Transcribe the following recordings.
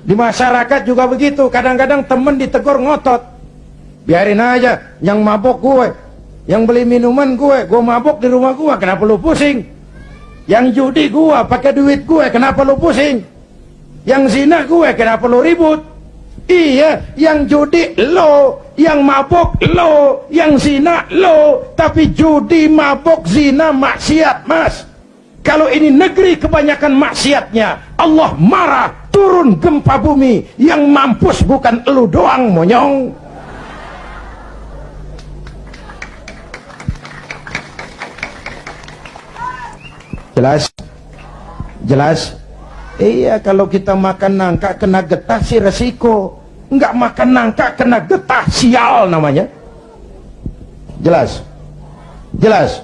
Di masyarakat juga begitu, kadang-kadang temen ditegur ngotot. Biarin aja, yang mabok gue, yang beli minuman gue mabok di rumah gue, kenapa lu pusing? Yang judi gue, pakai duit gue, kenapa lu pusing? Yang zina gue, kenapa lu ribut? Iya, yang judi lo, yang mabok lo, yang zina lo, tapi judi, mabok, zina, maksiat, mas. Kalau ini negeri kebanyakan maksiatnya, Allah marah, turun gempa bumi, yang mampus bukan elu doang, monyong. Jelas? Jelas? Iya, kalau kita makan nangka kena getah sih resiko. Enggak makan nangka kena getah, sial namanya. Jelas? Jelas?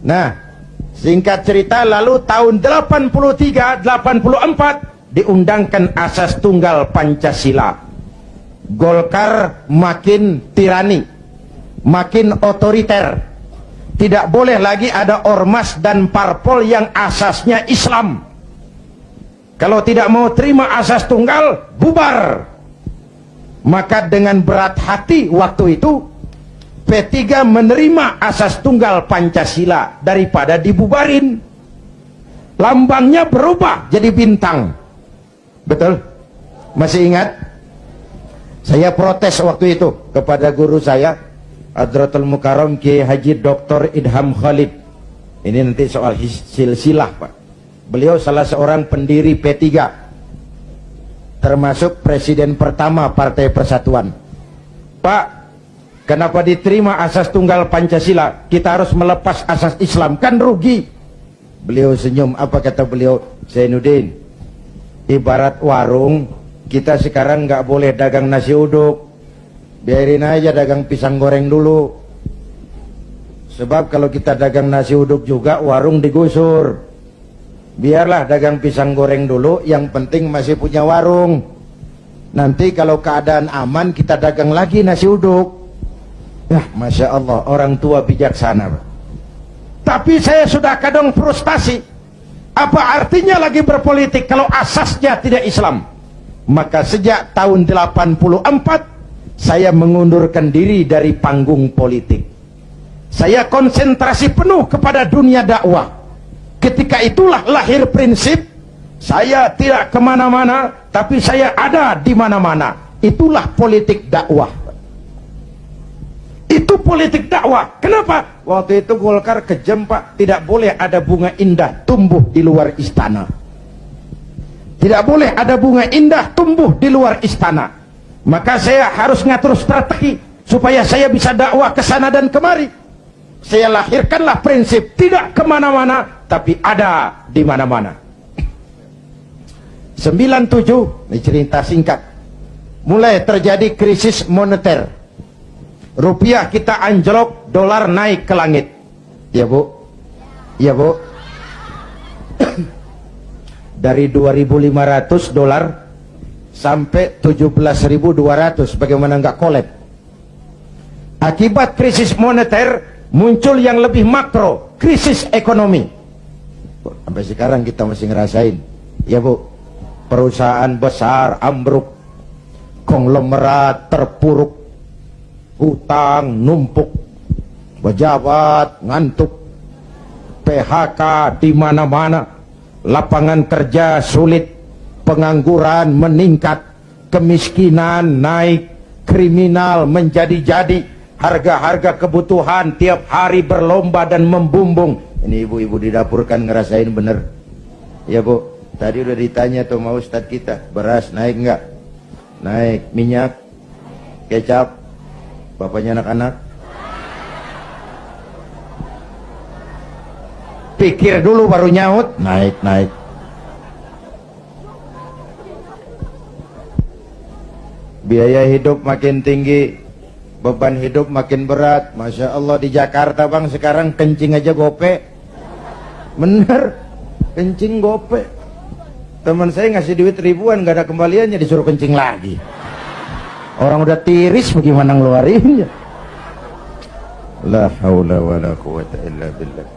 Nah, singkat cerita, lalu tahun 83-84 diundangkan asas tunggal Pancasila. Golkar makin tirani, makin otoriter. Tidak boleh lagi ada ormas dan parpol yang asasnya Islam. Kalau tidak mau terima asas tunggal, bubar. Maka dengan berat hati waktu itu P3 menerima asas tunggal Pancasila daripada dibubarin. Lambangnya berubah jadi bintang. Betul? Masih ingat? Saya protes waktu itu kepada guru saya, Hadratul Mukarram Kiai Haji Dr. Idham Khalid. Ini nanti soal silsilah, Pak. Beliau salah seorang pendiri P3, termasuk presiden pertama Partai Persatuan. Pak, kenapa diterima asas tunggal Pancasila? Kita harus melepas asas Islam, kan rugi. Beliau senyum, apa kata beliau? Zainuddin, ibarat warung, kita sekarang nggak boleh dagang nasi uduk, biarin aja dagang pisang goreng dulu. Sebab kalau kita dagang nasi uduk juga, warung digusur. Biarlah dagang pisang goreng dulu, yang penting masih punya warung. Nanti kalau keadaan aman, kita dagang lagi nasi uduk. Ya, Masya Allah, orang tua bijaksana. Tapi saya sudah kadang frustasi. Apa artinya lagi berpolitik kalau asasnya tidak Islam? Maka sejak tahun 84, saya mengundurkan diri dari panggung politik. Saya konsentrasi penuh kepada dunia dakwah. Ketika itulah lahir prinsip, saya tidak kemana-mana, tapi saya ada di mana-mana. Itulah politik dakwah. Itu politik dakwah. Kenapa? Waktu itu Golkar kejam, Pak. Tidak boleh ada bunga indah tumbuh di luar istana. Tidak boleh ada bunga indah tumbuh di luar istana. Maka saya harus ngatur strategi supaya saya bisa dakwah ke sana dan kemari. Saya lahirkanlah prinsip tidak kemana-mana, tapi ada di mana-mana. 97, ini cerita singkat. Mulai terjadi krisis moneter. Rupiah kita anjlok, dolar naik ke langit. Ya Bu? Ya Bu? Dari 2.500 dolar sampai 17.200, bagaimana nggak kolab? Akibat krisis moneter muncul yang lebih makro, krisis ekonomi. Sampai sekarang kita masih ngerasain. Ya Bu, perusahaan besar ambruk, konglomerat terpuruk, hutang numpuk, pejabat ngantuk, PHK di mana-mana, lapangan kerja sulit, pengangguran meningkat, kemiskinan naik, kriminal menjadi-jadi. Harga-harga kebutuhan tiap hari berlomba dan membumbung. Ini ibu-ibu di dapur kan ngerasain bener. Ya Bu, tadi udah ditanya tuh sama Ustadz kita, beras naik nggak? Naik. Minyak, kecap, bapaknya anak-anak. Pikir dulu baru nyaut. Naik. Biaya hidup makin tinggi, beban hidup makin berat. Masya Allah, di Jakarta Bang sekarang kencing aja gope. Bener, kencing gope. Teman saya ngasih duit ribuan, gak ada kembaliannya, disuruh kencing lagi. Orang udah tiris bagaimana ngeluarinnya. La haula wa la quwata illa billah.